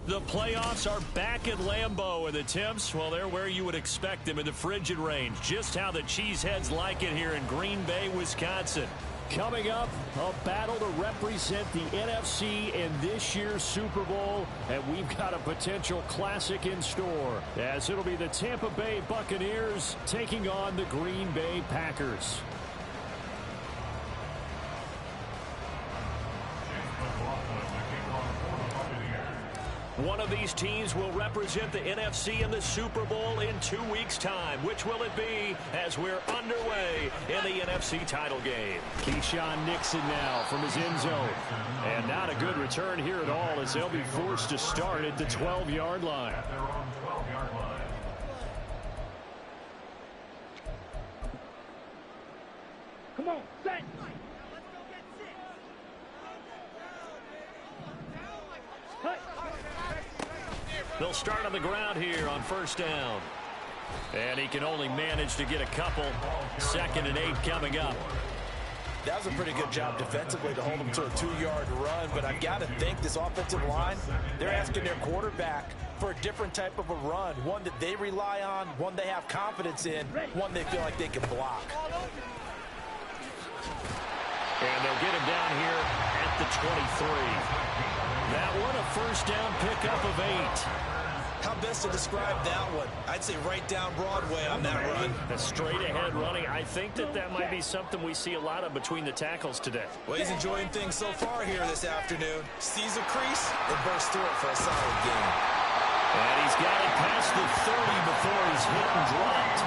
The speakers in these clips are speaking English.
The playoffs are back at Lambeau, and the temps, well, they're where you would expect them in the frigid range. Just how the Cheeseheads like it here in Green Bay, Wisconsin. Coming up, a battle to represent the NFC in this year's Super Bowl, and we've got a potential classic in store, as it'll be the Tampa Bay Buccaneers taking on the Green Bay Packers. One of these teams will represent the NFC in the Super Bowl in 2 weeks' time. Which will it be as we're underway in the NFC title game? Keyshawn Nixon now from his end zone. And not a good return here at all, as they'll be forced to start at the 12-yard line. Come on, set. They'll start on the ground here on first down. And he can only manage to get a couple. 2nd and 8 coming up. That was a pretty good job defensively to hold them to a 2-yard run, but I've got to think this offensive line, they're asking their quarterback for a different type of a run, one that they rely on, one they have confidence in, one they feel like they can block. And they'll get him down here at the 23. That one, a first down pickup of 8. How best to describe that one? I'd say right down Broadway on that run. A straight-ahead running. I think that might be something we see a lot of between the tackles today. Well, he's enjoying things so far here this afternoon. Sees a crease and bursts through it for a solid game. And he's got it past the 30 before he's hit and dropped.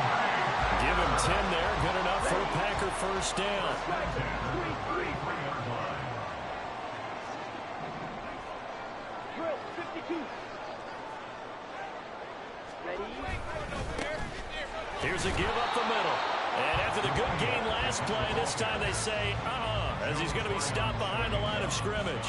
Give him 10 there. Good enough for a Packer first down. Drill, 52. Here's a give up the middle. And after the good gain last play, this time they say, as he's going to be stopped behind the line of scrimmage.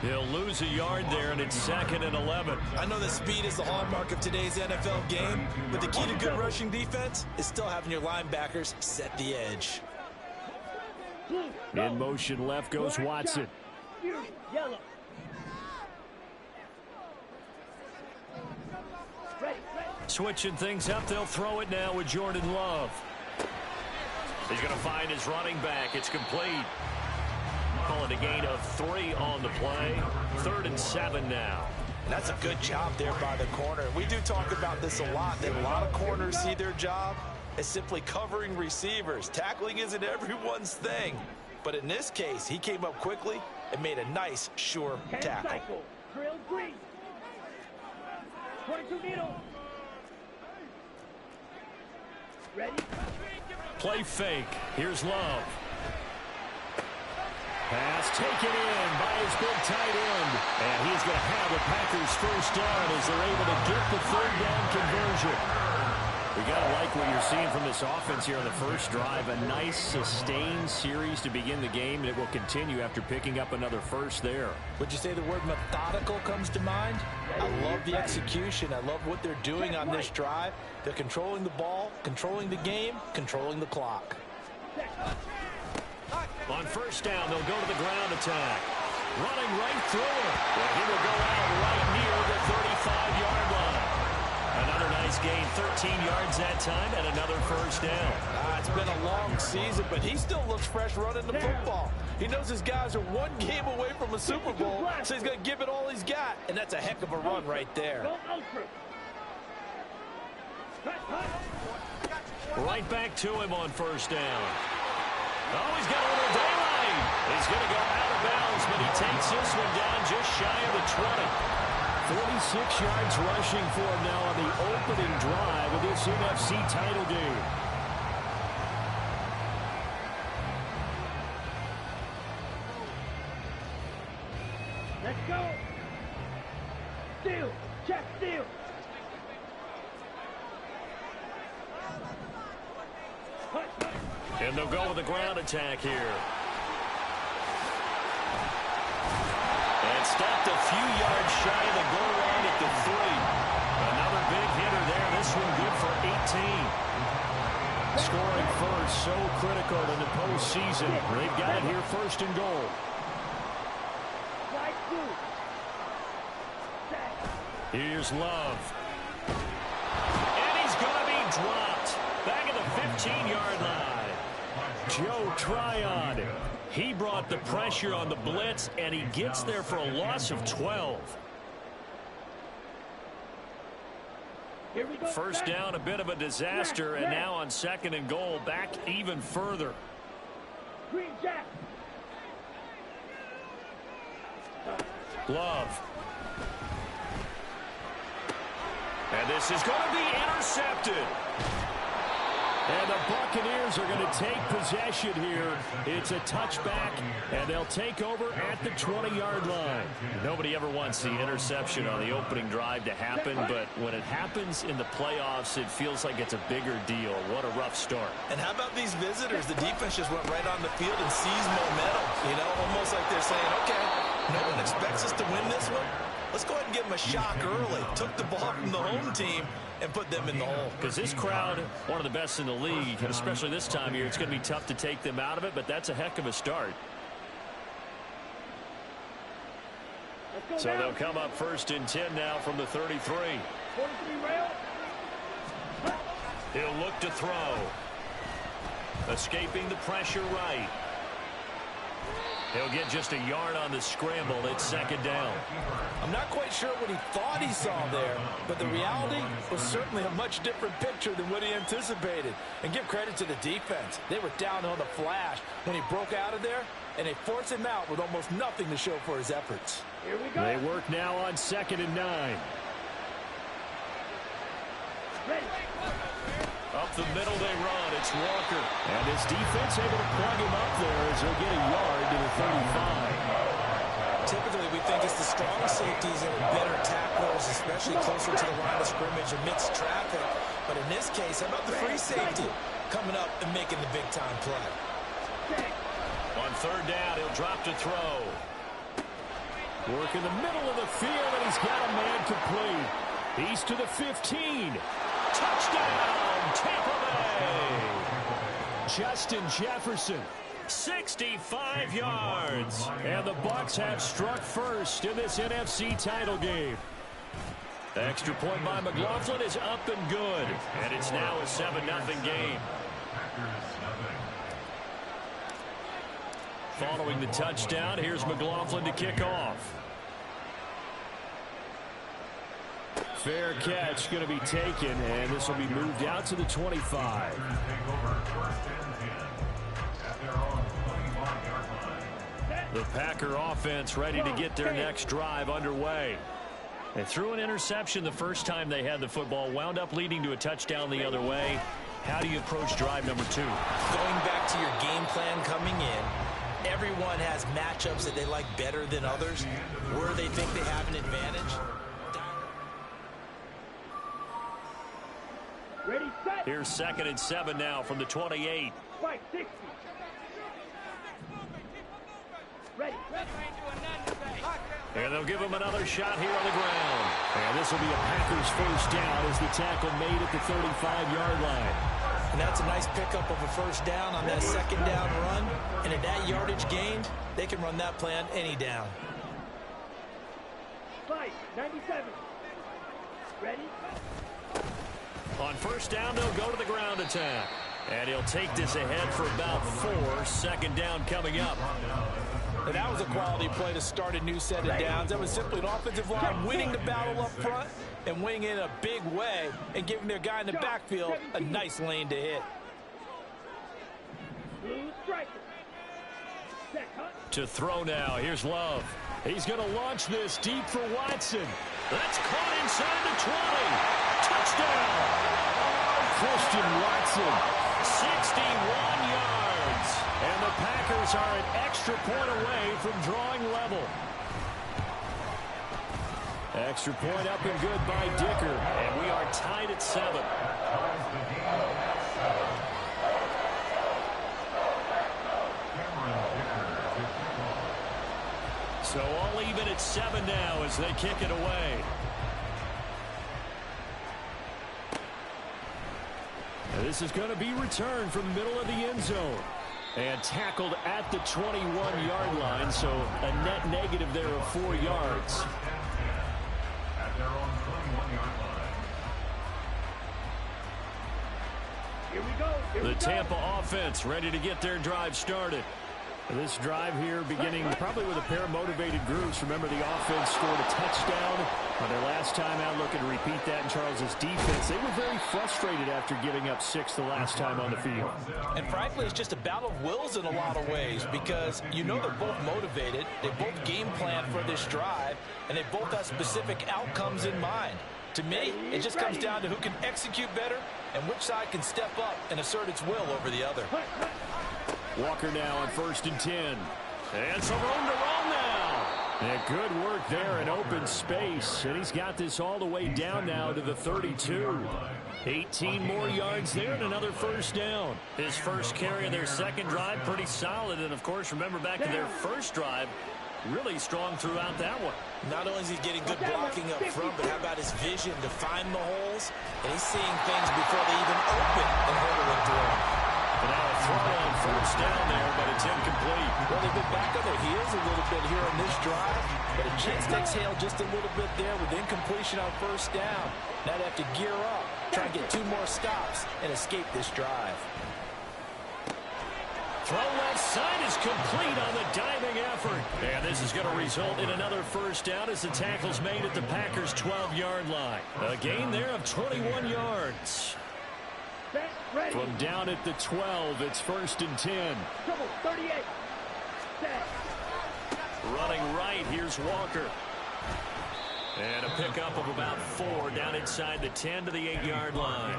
He'll lose a yard there, and it's 2nd and 11. I know that speed is the hallmark of today's NFL game, but the key to good rushing defense is still having your linebackers set the edge. In motion left goes Watson. Yellow. Switching things up, they'll throw it now with Jordan Love. He's going to find his running back. It's complete. Call it a gain of 3 on the play. 3rd and 7 now. And that's a good job there by the corner. We do talk about this a lot, that a lot of corners see their job as simply covering receivers. Tackling isn't everyone's thing. But in this case, he came up quickly and made a nice, sure tackle. Cycle. Drill green. 22 needle. Ready? Play fake. Here's Love. Pass taken in by his big tight end. And he's going to have the Packers first down as they're able to get the 3rd down conversion. We got to like what you're seeing from this offense here on the first drive. A nice sustained series to begin the game, and it will continue after picking up another first there. Would you say the word methodical comes to mind? I love the execution. I love what they're doing on this drive. They're controlling the ball, controlling the game, controlling the clock. On first down, they'll go to the ground attack. Running right through it. And he will go out right near the 35-yard line. Another nice gain, 13 yards that time, and another first down. It's been a long season, but he still looks fresh running the football. He knows his guys are 1 game away from a Super Bowl, so he's going to give it all he's got, and that's a heck of a run right there. Right back to him on first down. Oh, he's got a little daylight. He's going to go out of bounds, but he takes this one down just shy of the 20. 46 yards rushing for him now on the opening drive of this NFC title game. Let's go. Steal. Check steal. And they'll go with the ground attack here. And stopped a few yards shy of the goal line at the 3. Another big hitter there. This one good for 18. Scoring first, so critical in the postseason. They've got it here first and goal. Here's Love. And he's going to be dropped. Back at the 15-yard line. Joe Tryon. He brought the pressure on the blitz, and he gets there for a loss of 12. Here we go. First down, a bit of a disaster, and now on 2nd and goal, back even further. Green Jack. Love. And this is going to be intercepted. And the Buccaneers are going to take possession here. It's a touchback, and they'll take over at the 20-yard line. Nobody ever wants the interception on the opening drive to happen, but when it happens in the playoffs, it feels like it's a bigger deal. What a rough start. And how about these visitors? The defense just went right on the field and seized momentum. You know, almost like they're saying, okay, no one expects us to win this one. Let's go ahead and give them a shock early. Took the ball from the home team and put them in the hole. Because this crowd, one of the best in the league, and especially this time of year, it's going to be tough to take them out of it, but that's a heck of a start. So they'll come up 1st and 10 now from the 33. 43 rail. He'll look to throw. Escaping the pressure right. He'll get just a yard on the scramble. It's 2nd down. I'm not quite sure what he thought he saw there, but the reality was certainly a much different picture than what he anticipated. And give credit to the defense. They were down on the flash when he broke out of there, and they forced him out with almost nothing to show for his efforts. Here we go. They work now on 2nd and 9. Ready. Up the middle they run. It's Walker. And his defense able to plug him up there as he'll get a yard to the 35. Typically, we think it's the strong safeties that are better tacklers, especially closer to the line of scrimmage amidst traffic. But in this case, how about the free safety coming up and making the big-time play? On 3rd down, he'll drop to throw. Work in the middle of the field, and he's got a man complete. He's to the 15. Touchdown, Tampa Bay. Justin Jefferson, 65 yards. And the Bucs have struck first in this NFC title game. Extra point by McLaughlin is up and good. And it's now a 7-0 game. Following the touchdown, here's McLaughlin to kick off. Fair catch going to be taken, and this will be moved out to the 25. The Packer offense ready to get their next drive underway. They threw an interception the first time they had the football, wound up leading to a touchdown the other way. How do you approach drive number 2? Going back to your game plan coming in, everyone has matchups that they like better than others, where they think they have an advantage. Ready, set. Here's 2nd and 7 now from the 28. Fight, 60. Ready. And they'll give him another shot here on the ground. And this will be a Packers first down as the tackle made at the 35-yard line. And that's a nice pickup of a first down on that 2nd down run. And at that yardage gained, they can run that play on any down. Fight, 97. Ready. On 1st down, they'll go to the ground attack. And he'll take this ahead for about 4. 2nd down coming up. And that was a quality play to start a new set of downs. That was simply an offensive line winning the battle up front and winning in a big way and giving their guy in the backfield a nice lane to hit. Blue striker. To throw now. Here's Love. He's going to launch this deep for Watson. That's caught inside the 20. Touchdown. Christian Watson, 61 yards. And the Packers are an extra point away from drawing level. Extra point up and good by Dicker. And we are tied at 7. So all even at 7 now as they kick it away. And this is going to be returned from the middle of the end zone. And tackled at the 21-yard line, so a net negative there of 4 yards. Here we go. The Tampa offense ready to get their drive started. This drive here beginning probably with a pair of motivated groups. Remember, the offense scored a touchdown on their last time out. Looking to repeat that in Charles's defense. They were very frustrated after giving up 6 the last time on the field. And frankly, it's just a battle of wills in a lot of ways because you know they're both motivated. They both game plan for this drive, and they both have specific outcomes in mind. To me, it just comes down to who can execute better and which side can step up and assert its will over the other. Walker now on 1st and 10. And some room to run now. And good work there in open space. And he's got this all the way down now to the 32. 18 more yards there and another first down. His first carry of their second drive, pretty solid. And, of course, remember back to their first drive, really strong throughout that one. Not only is he getting good blocking up front, but how about his vision to find the holes? And he's seeing things before they even open and hurdling through them. And now a throw on first down there, but it's incomplete. Well, they've been back on their heels a little bit here on this drive, but a chance to exhale just a little bit there with incompletion on first down. Now they have to gear up, try and get 2 more stops, and escape this drive. Throw left side is complete on the diving effort. And this is going to result in another first down as the tackle's made at the Packers' 12-yard line. A gain there of 21 yards. From down at the 12, it's 1st and 10. 38. Set. Running right, here's Walker. And a pickup of about 4 down inside the 10 to the 8-yard line.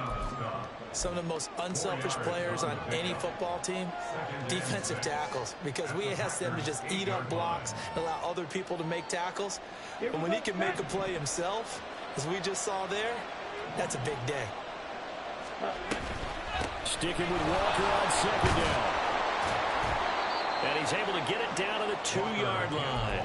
Some of the most unselfish players on any football team, defensive tackles, because we ask them to just eat up blocks and allow other people to make tackles. And when he can make a play himself, as we just saw there, that's a big day. Sticking with Walker on 2nd down. And he's able to get it down to the 2-yard line.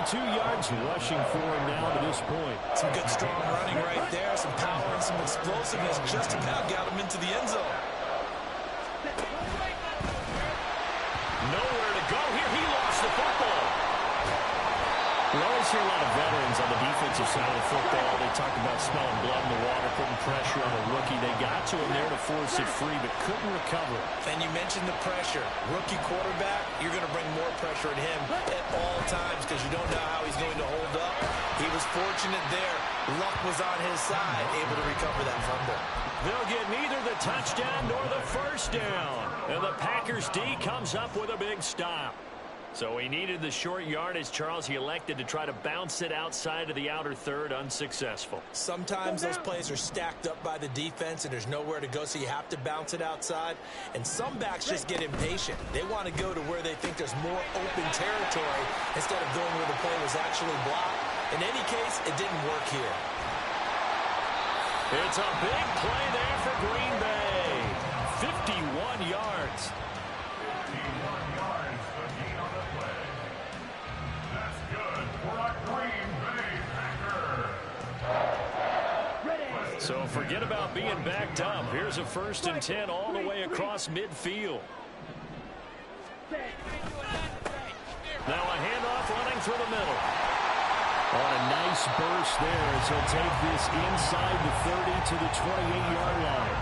42 yards rushing for him now to this point. Some good strong running right there. Some power and some explosiveness just about got him into the end zone. Nowhere to go here. He lost the football. We always hear a lot of veterans on the defensive side of the football. They talk about smelling blood in the water, putting pressure on a rookie. They got to him there to force it free, but couldn't recover. And you mentioned the pressure. Rookie quarterback, you're going to bring more pressure at him at all times because you don't know how he's going to hold up. He was fortunate there. Luck was on his side, able to recover that fumble. They'll get neither the touchdown nor the first down. And the Packers D comes up with a big stop. So he needed the short yardage, Charles. He elected to try to bounce it outside of the outer third, unsuccessful. Sometimes those plays are stacked up by the defense and there's nowhere to go, so you have to bounce it outside. And some backs just get impatient. They want to go to where they think there's more open territory instead of going where the play was actually blocked. In any case, it didn't work here. It's a big play there for Green Bay. 51 yards. So forget about being backed up. Here's a 1st and 10 all the way across midfield. Now a handoff running through the middle. On a nice burst there as he'll take this inside the 30 to the 28-yard line.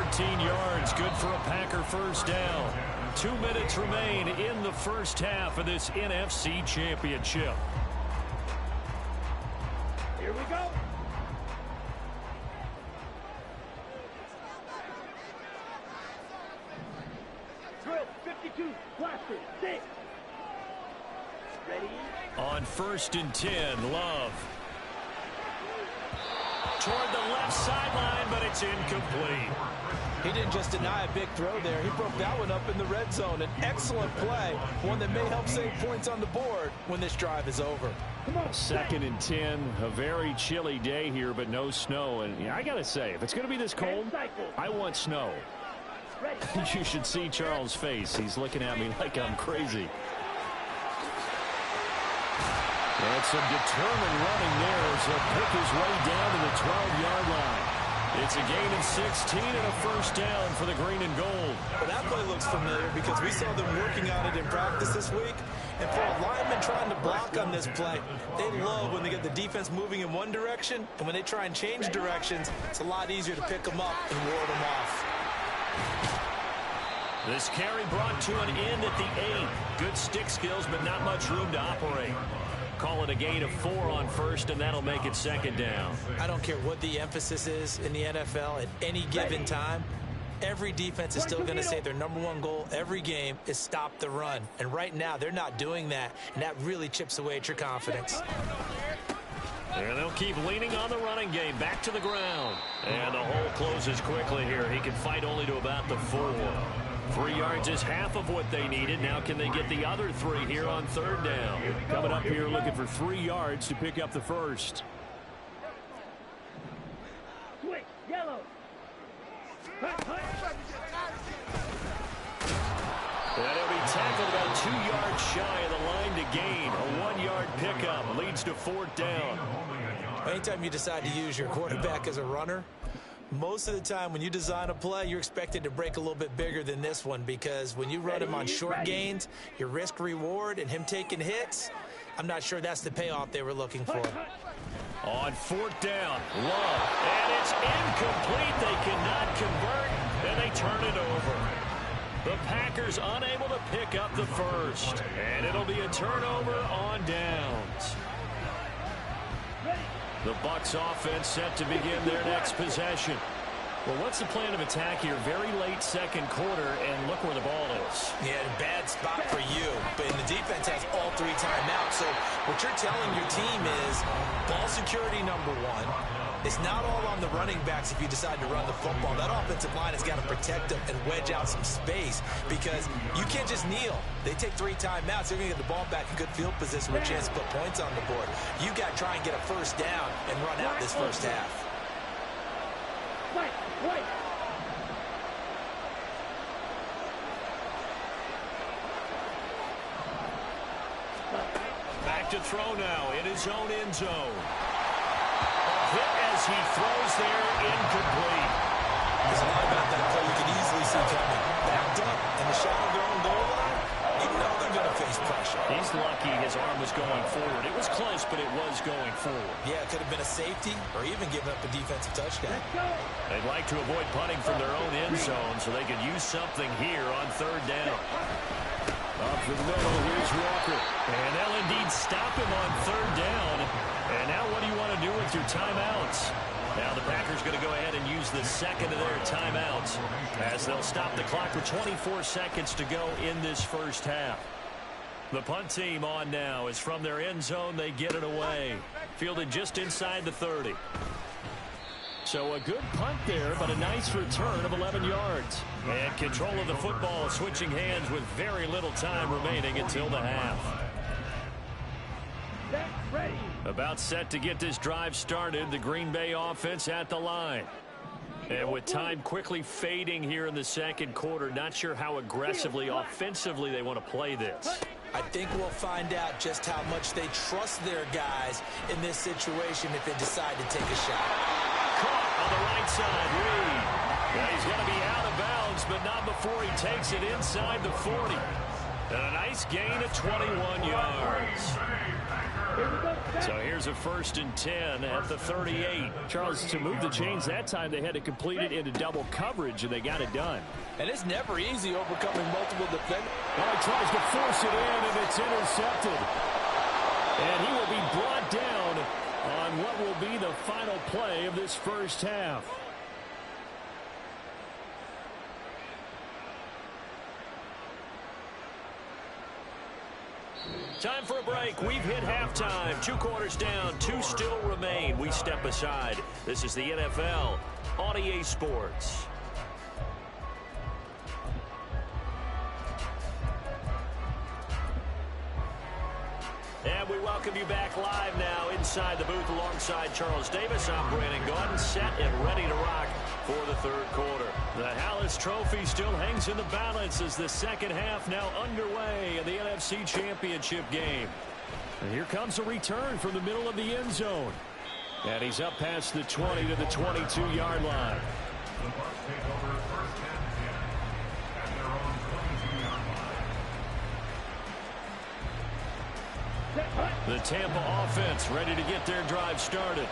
14 yards, good for a Packer first down. 2 minutes remain in the first half of this NFC Championship. Here we go. Drill 52, blaster 6. Ready? On 1st and 10, Love. Toward the left sideline, but it's incomplete. He didn't just deny a big throw there. He broke that one up in the red zone. An excellent play, one that may help save points on the board when this drive is over. 2nd and 10, a very chilly day here, but no snow. And yeah, I got to say, if it's going to be this cold, I want snow. You should see Charles' face. He's looking at me like I'm crazy. And some determined running there as he'll pick his way down to the 12-yard line. It's a gain of 16 and a first down for the green and gold. Well, that play looks familiar because we saw them working on it in practice this week. And for a lineman trying to block on this play. They love when they get the defense moving in one direction, and when they try and change directions, it's a lot easier to pick them up and ward them off. This carry brought to an end at the 8. Good stick skills, but not much room to operate. Call it a gain of 4 on first, and that'll make it second down. I don't care what the emphasis is in the NFL at any given time. Every defense is still going to say their #1 goal every game is stop the run. And right now, they're not doing that, and that really chips away at your confidence. And they'll keep leaning on the running game. Back to the ground. And the hole closes quickly here. He can fight only to about the 4. 3 yards is half of what they needed. Now can they get the other 3 here on third down? Coming up here looking for 3 yards to pick up the first. Switch, yellow. And he'll be tackled about 2 yards shy of the line to gain. A 1-yard pickup leads to 4th down. Anytime you decide to use your quarterback as a runner, most of the time when you design a play, you're expected to break a little bit bigger than this one, because when you run him on short gains, your risk reward and him taking hits, I'm not sure that's the payoff they were looking for. On 4th down, Love, and it's incomplete. They cannot convert, and they turn it over. The Packers unable to pick up the first, and it'll be a turnover on downs. The Bucs offense set to begin their next possession. Well, what's the plan of attack here? Very late second quarter, and look where the ball is. Yeah, bad spot for you, but the defense has all 3 timeouts. So what you're telling your team is ball security #1. It's not all on the running backs if you decide to run the football. That offensive line has got to protect them and wedge out some space, because you can't just kneel. They take 3 timeouts. They're going to get the ball back in good field position with a chance to put points on the board. You got to try and get a first down and run out this first half. Wait. Back to throw now in his own end zone. A hit as he throws there, incomplete. There's a lot about that play you can easily see coming. Backed up in the shadow of their own goal line, you know they're going to face pressure. He's lucky his arm was going forward. It was close, but it was going forward. Yeah, it could have been a safety or even giving up a defensive touchdown. They'd like to avoid punting from their own end zone so they could use something here on third down. Up the middle, here's Walker. And they'll indeed stop him on third down. And now what do you want to do with your timeouts? Now the Packers going to go ahead and use the second of their timeouts as they'll stop the clock with 24 seconds to go in this first half. The punt team on now is from their end zone. They get it away. Fielded just inside the 30. So a good punt there, but a nice return of 11 yards. And control of the football switching hands with very little time remaining until the half. Ready. About set to get this drive started, the Green Bay offense at the line. And with time quickly fading here in the second quarter, not sure how aggressively, offensively they want to play this. I think we'll find out just how much they trust their guys in this situation if they decide to take a shot. Caught on the right side, Reed. Yeah, he's going to be out of bounds, but not before he takes it inside the 40. And a nice gain of 21 yards. So here's a 1st and 10 at the 38. Charles, to move the chains that time, they had to complete it into double coverage, and they got it done. And it's never easy overcoming multiple defenders. Well, he tries to force it in, and it's intercepted. And he will be brought down on what will be the final play of this first half. Time for a break. We've hit halftime. 2 quarters down. 2 still remain. We step aside. This is the NFL on EA Sports. And we welcome you back live now inside the booth alongside Charles Davis. I'm Brandon Gaudin, set and ready to rock for the third quarter. The Hallis Trophy still hangs in the balance as the second half now underway in the NFC Championship game. And here comes a return from the middle of the end zone. And he's up past the 20 to the 22-yard line. The Tampa offense ready to get their drive started.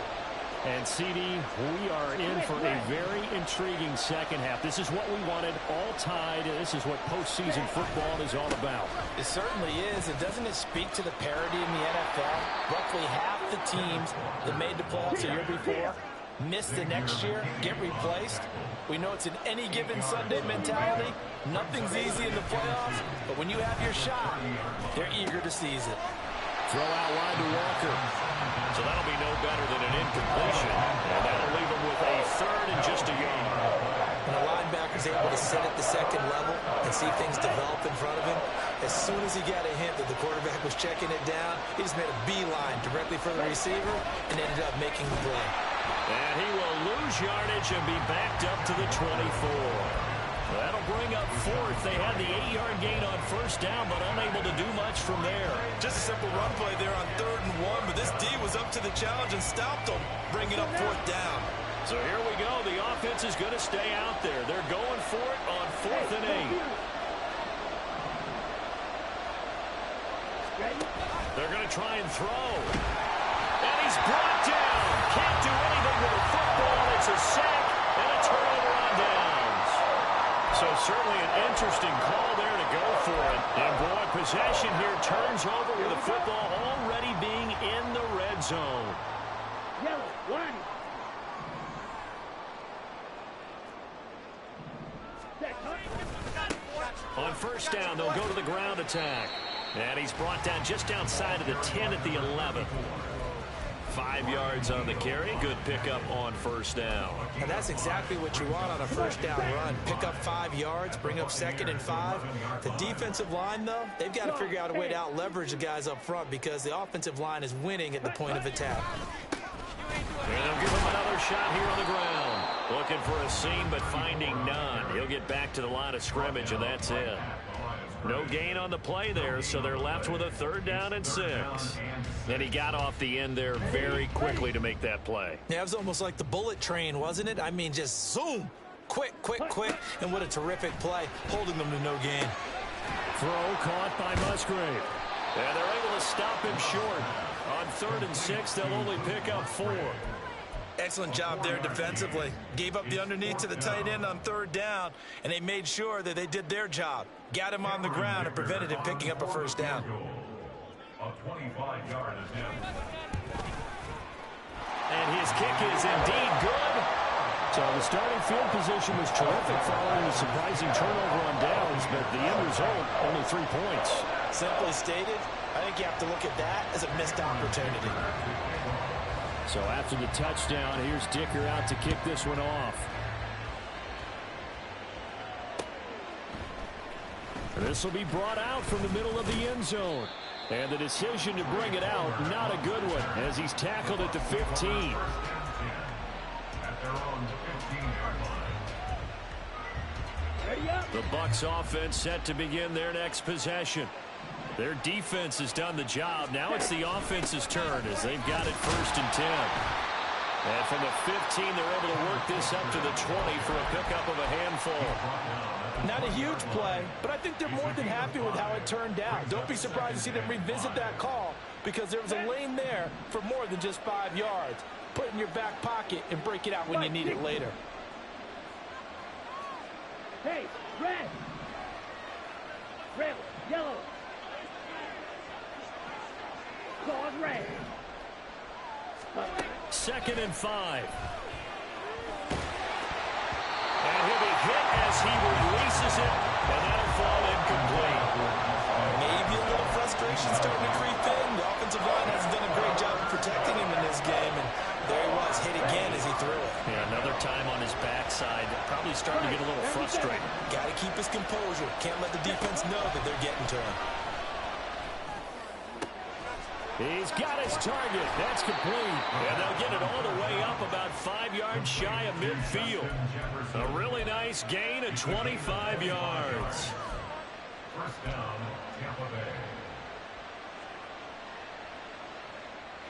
And, CD, we are in for a very intriguing second half. This is what we wanted, all tied. This is what postseason football is all about. It certainly is. And doesn't it speak to the parity in the NFL? Roughly half the teams that made the playoffs the year before miss the next year, get replaced. We know it's an any given Sunday mentality. Nothing's easy in the playoffs, but when you have your shot, they're eager to seize it. Throw out wide to Walker. So that'll be no better than an incompletion. And that'll leave him with a third and just a yard. When a linebacker's able to sit at the second level and see things develop in front of him, as soon as he got a hint that the quarterback was checking it down, he just made a beeline directly for the receiver and ended up making the play. And he will lose yardage and be backed up to the 24. That'll bring up fourth. They had the 8-yard gain on first down, but unable to do much from there. Just a simple run play there on 3rd and 1, but this D was up to the challenge and stopped them, bringing up 4th down. So here we go. The offense is going to stay out there. They're going for it on 4th and 8. They're going to try and throw. And he's brought down. Can't do anything with the football. It's a sack and a turnover on downs. So certainly an interesting call there to go for it. And boy, possession here turns over with the football already being in the red zone. Yellow, line. On first down, they'll go to the ground attack. And he's brought down just outside of the 10 at the 11. 5 yards on the carry. Good pickup on first down. And that's exactly what you want on a first down run. Pick up 5 yards, bring up 2nd and 5. The defensive line, though, they've got to figure out a way to out-leverage the guys up front because the offensive line is winning at the point of attack. And they'll give him another shot here on the ground. Looking for a seam, but finding none. He'll get back to the line of scrimmage, and that's it. No gain on the play there, so they're left with a 3rd down and 6. And he got off the end there very quickly to make that play. Yeah, it was almost like the bullet train, wasn't it? I mean, just zoom. Quick, quick, quick. And what a terrific play, holding them to no gain. Throw caught by Musgrave. And they're able to stop him short. On 3rd and 6, they'll only pick up 4. Excellent job there defensively. Gave up the underneath to the tight end on 3rd down, and they made sure that they did their job. Got him on the ground and prevented him picking up a first down. And his kick is indeed good. So the starting field position was terrific following a surprising turnover on downs, but the end result, only 3 points. Simply stated, I think you have to look at that as a missed opportunity. So after the touchdown, here's Dicker out to kick this one off. This will be brought out from the middle of the end zone. And the decision to bring it out, not a good one, as he's tackled at the 15. The Bucs offense set to begin their next possession. Their defense has done the job. Now it's the offense's turn as they've got it 1st and 10. And from the 15, they're able to work this up to the 20 for a pickup of a handful. Not a huge play, but I think they're more than happy with how it turned out. Don't be surprised to see them revisit that call because there was a lane there for more than just 5 yards. Put it in your back pocket and break it out when you need it later. Hey, red. Red, yellow. Called red. 2nd and 5. And he'll be hit as he releases it, and that'll fall incomplete. Maybe a little frustration starting to creep in. The offensive line hasn't done a great job of protecting him in this game, and there he was, hit again as he threw it. Yeah, another time on his backside, probably starting to get a little frustrated. Got to keep his composure. Can't let the defense know that they're getting to him. He's got his target. That's complete. And they'll get it all the way up about 5 yards shy of midfield. A really nice gain of 25 yards. First down, Tampa Bay.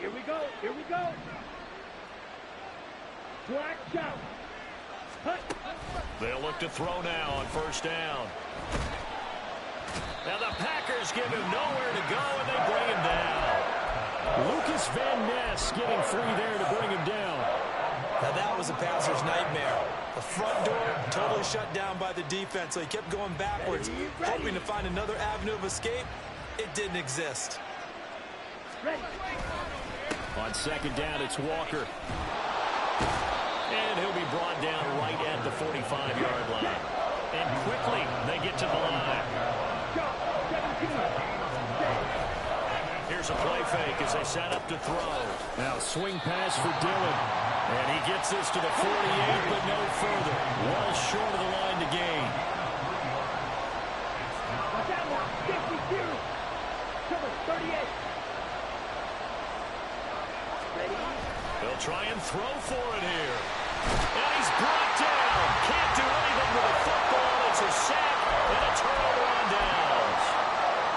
Here we go. Here we go. Black out. They'll look to throw now on first down. Now the Packers give him nowhere to go, and they bring him down. It's Van Ness getting free there to bring him down. Now that was a passer's nightmare. The front door totally shut down by the defense, so he kept going backwards, hoping to find another avenue of escape. It didn't exist. On second down, it's Walker. And he'll be brought down right at the 45-yard line. And quickly, they get to the line. Here's a play fake as they set up to throw. Now swing pass for Dillon. And he gets this to the 48, but no further. Well short of the line to gain. They'll try and throw for it here. And he's brought down. Can't do anything with the football. It's a sack and a turnover on downs.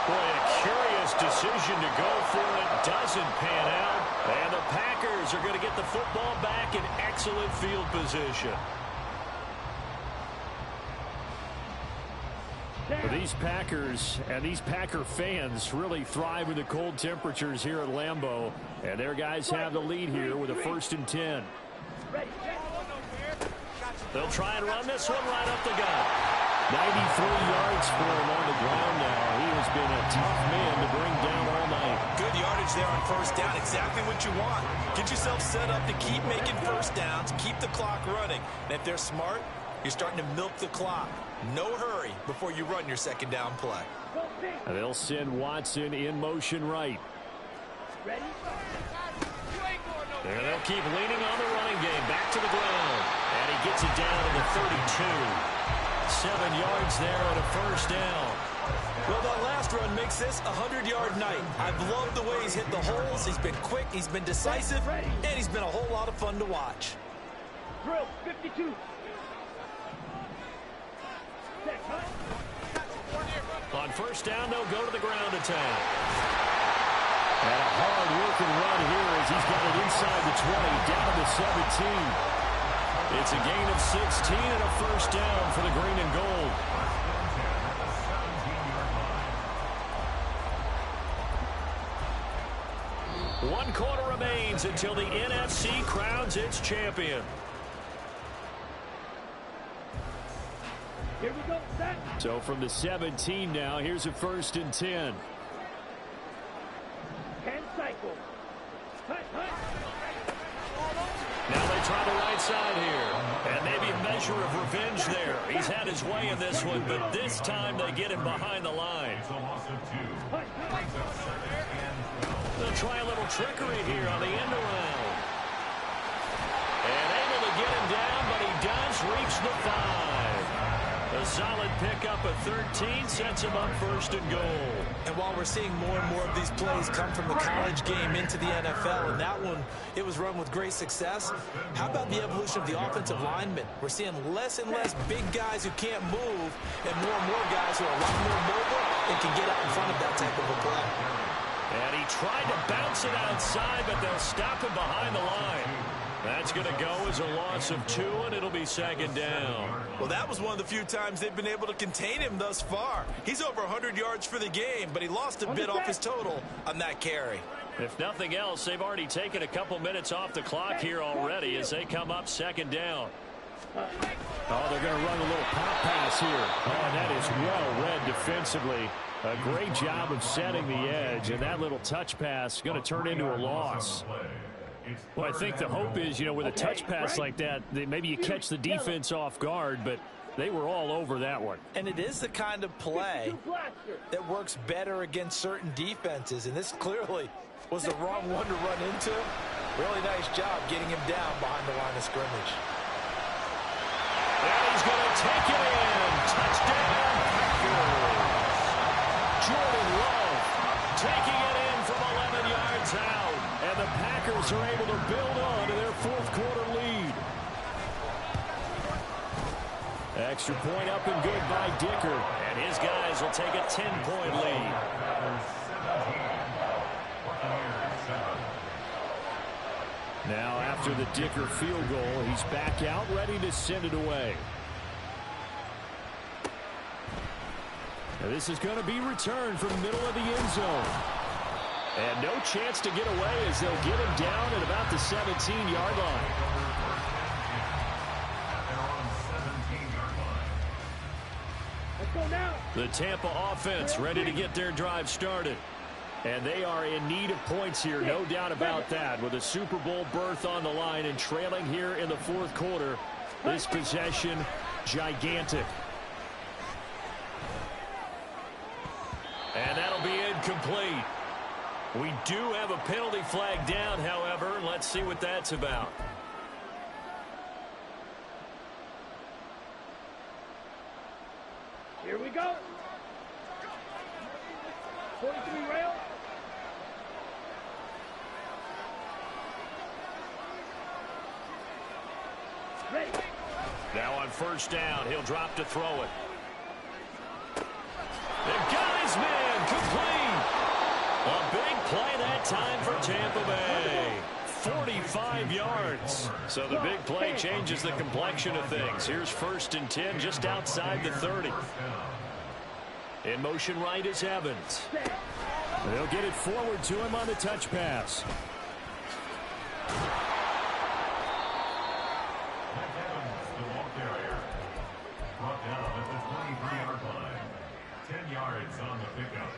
Boy, a curious decision to go for it. Doesn't pan out. And the Packers are going to get the football back in excellent field position. But these Packers and these Packer fans really thrive in the cold temperatures here at Lambeau. And their guys have the lead here with a 1st and 10. They'll try and run this one right up the gut. 93 yards for him on the ground now. He has been a tough man to bring down all night. Good yardage there on first down. Exactly what you want. Get yourself set up to keep making first downs, keep the clock running. And if they're smart, you're starting to milk the clock. No hurry before you run your second down play. And they'll send Watson in motion right. There they'll keep leaning on the running game. Back to the ground. And he gets it down to the 32. 7 yards there and a first down. Well, that last run makes this a 100-yard night. I've loved the way he's hit the holes. He's been quick, he's been decisive, and he's been a whole lot of fun to watch. Drill 52. On first down, they'll go to the ground attack. And a hard-working run here as he's got it inside the 20, down to the 17. It's a gain of 16 and a first down for the green and gold. One quarter remains until the NFC crowns its champion. Here we go, set. So from the 17 now, here's a 1st and 10. 10 cycles. Hut. Now they try the right side here. And maybe a measure of revenge there. He's had his way in this one, but this time they get him behind the line. They'll try a little trickery here on the end around. And able to get him down, but he does reach the 5. A solid pickup at 13 sets him up 1st and goal. And while we're seeing more and more of these plays come from the college game into the NFL, and that one, it was run with great success, how about the evolution of the offensive linemen? We're seeing less and less big guys who can't move and more guys who are a lot more mobile and can get out in front of that type of a play. And he tried to bounce it outside, but they'll stop him behind the line. That's going to go as a loss of 2, and it'll be 2nd down. Well, that was one of the few times they've been able to contain him thus far. He's over 100 yards for the game, but he lost a bit off his total on that carry. If nothing else, they've already taken a couple minutes off the clock here already as they come up 2nd down. Oh, they're going to run a little pop pass here. Oh, and that is well read defensively. A great job of setting the edge, and that little touch pass is going to turn into a loss. Well, I think the hope is, with a touch pass like that, maybe you catch the defense off guard, but they were all over that one. And it is the kind of play that works better against certain defenses, and this clearly was the wrong one to run into. Really nice job getting him down behind the line of scrimmage. And he's going to take it in. Touchdown, Packers. Jordan Love taking it in from 11 yards out. And the Packers are able to build on to their 4th quarter lead. Extra point up and good by Dicker. And his guys will take a 10-point lead. Now after the Dicker field goal, he's back out ready to send it away. Now this is going to be returned from the middle of the end zone. And no chance to get away as they'll get him down at about the 17-yard line. Let's go now. The Tampa offense ready to get their drive started. And they are in need of points here, no doubt about that. With a Super Bowl berth on the line and trailing here in the fourth quarter, this possession gigantic. And that'll be incomplete. We do have a penalty flag down, however. Let's see what that's about. Here we go. 43 rail. Ready. Now on first down, he'll drop to throw it. The guy's man complete. A big play that time for Tampa Bay. 45 yards. So the big play changes the complexion of things. Here's 1st and 10 just outside the 30. In motion right is Evans. They'll get it forward to him on the touch pass. Brought down at the 23-yard line. 10 yards on the pickup.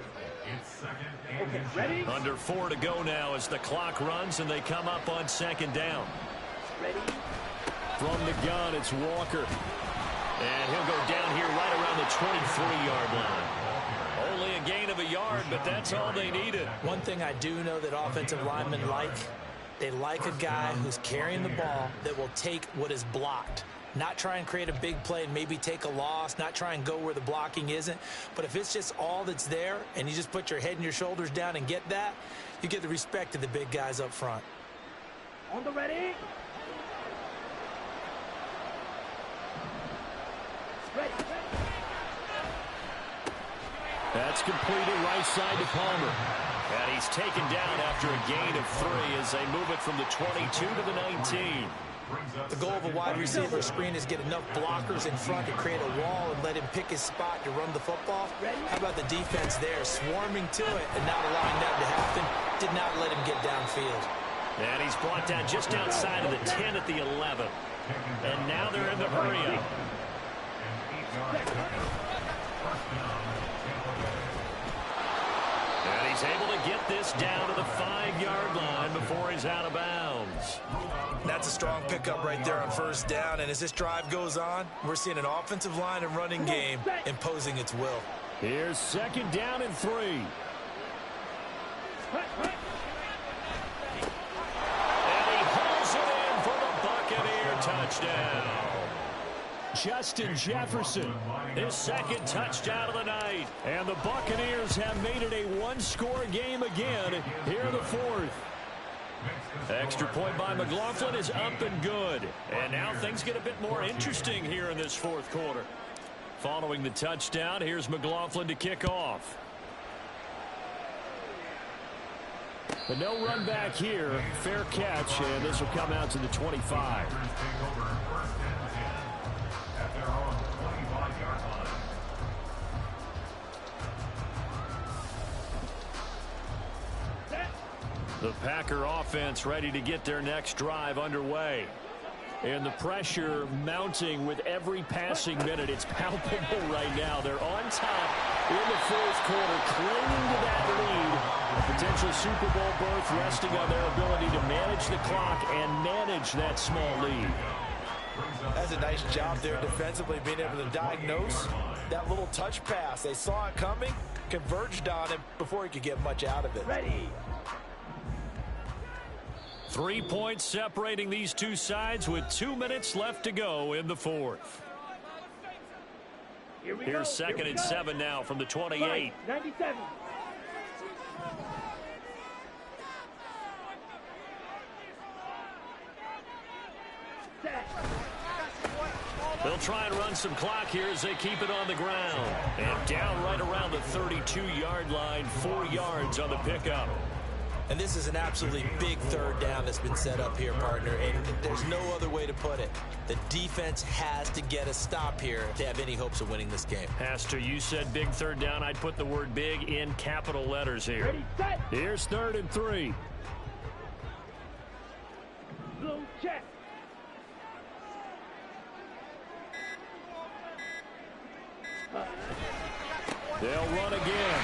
It's 2nd and inches. Ready. Under 4 to go now as the clock runs and they come up on 2nd down. Ready. From the gun, it's Walker. And he'll go down here right around the 23-yard line. Only a gain of a yard, but that's all they needed. One thing I do know that offensive linemen like, they like a guy who's carrying the ball that will take what is blocked. Not try and create a big play and maybe take a loss, not try and go where the blocking isn't. But if it's just all that's there and you just put your head and your shoulders down and get that, you get the respect of the big guys up front. On the ready. Ready. That's completed right side to Palmer. And he's taken down after a gain of 3 as they move it from the 22 to the 19. The goal of a wide receiver screen is get enough blockers in front to create a wall and let him pick his spot to run the football. How about the defense there, swarming to it and not allowing that to happen? Did not let him get downfield. And he's brought down just outside of the 10 at the 11. And now they're in the hurry-up. And he's able to get this down to the 5-yard line before he's out of bounds. That's a strong pickup right there on first down. And as this drive goes on, we're seeing an offensive line and running game imposing its will. Here's 2nd down and 3. And he hauls it in for the Buccaneer touchdown. Justin Jefferson, his 2nd touchdown of the night. And the Buccaneers have made it a one-score game again here in the 4th. Extra point by McLaughlin is up and good. And now things get a bit more interesting here in this 4th quarter. Following the touchdown, here's McLaughlin to kick off. But no run back here. Fair catch, and this will come out to the 25. The Packer offense ready to get their next drive underway. And the pressure mounting with every passing minute. It's palpable right now. They're on top in the 4th quarter, clinging to that lead. A potential Super Bowl berth resting on their ability to manage the clock and manage that small lead. That's a nice job there defensively, being able to diagnose that little touch pass. They saw it coming, converged on him before he could get much out of it. Ready. 3 points separating these two sides with 2 minutes left to go in the 4th. Here's 2nd and 7 now from the 28. 97. They'll try and run some clock here as they keep it on the ground. And down right around the 32-yard line, 4 yards on the pickup. And this is an absolutely big third down that's been set up here, partner, and there's no other way to put it. The defense has to get a stop here to have any hopes of winning this game. Pastor, you said big third down. I'd put the word big in capital letters here. Ready, set. Here's 3rd and 3. Blue check. They'll run again.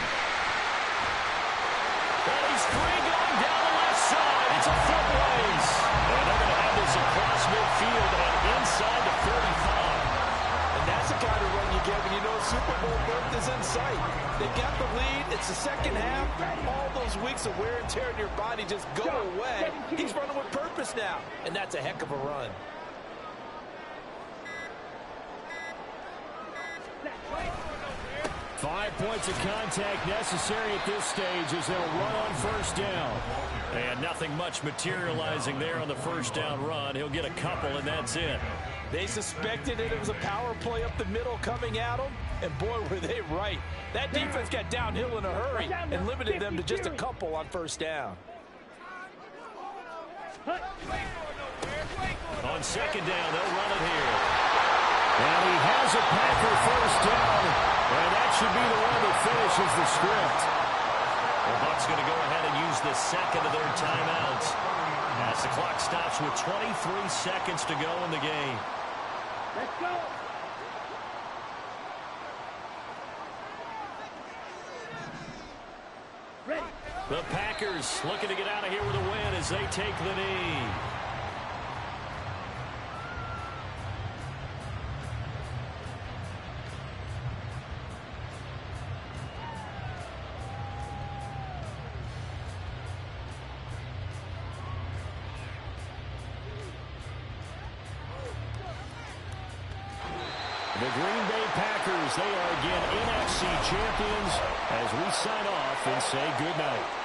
And he's free going down the left side. It's a foot race. And they're going to have this across midfield and inside the 35. And that's the kind of run you get when you know Super Bowl berth is in sight. They've got the lead. It's the second half. All those weeks of wear and tear in your body just go away. He's running with purpose now. And that's a heck of a run. 5 points of contact necessary at this stage as they'll run on 1st down. And nothing much materializing there on the 1st down run. He'll get a couple, and that's it. They suspected it was a power play up the middle coming at them, and boy, were they right. That defense got downhill in a hurry and limited them to just a couple on 1st down. On 2nd down, they'll run it here. And he has a Packer 1st down, and that should be the one that finishes the script. The Bucs going to go ahead and use the second of their timeouts as the clock stops with 23 seconds to go in the game. Let's go. Ready. The Packers looking to get out of here with a win as they take the knee. The Green Bay Packers, they are again NFC champions as we sign off and say goodnight.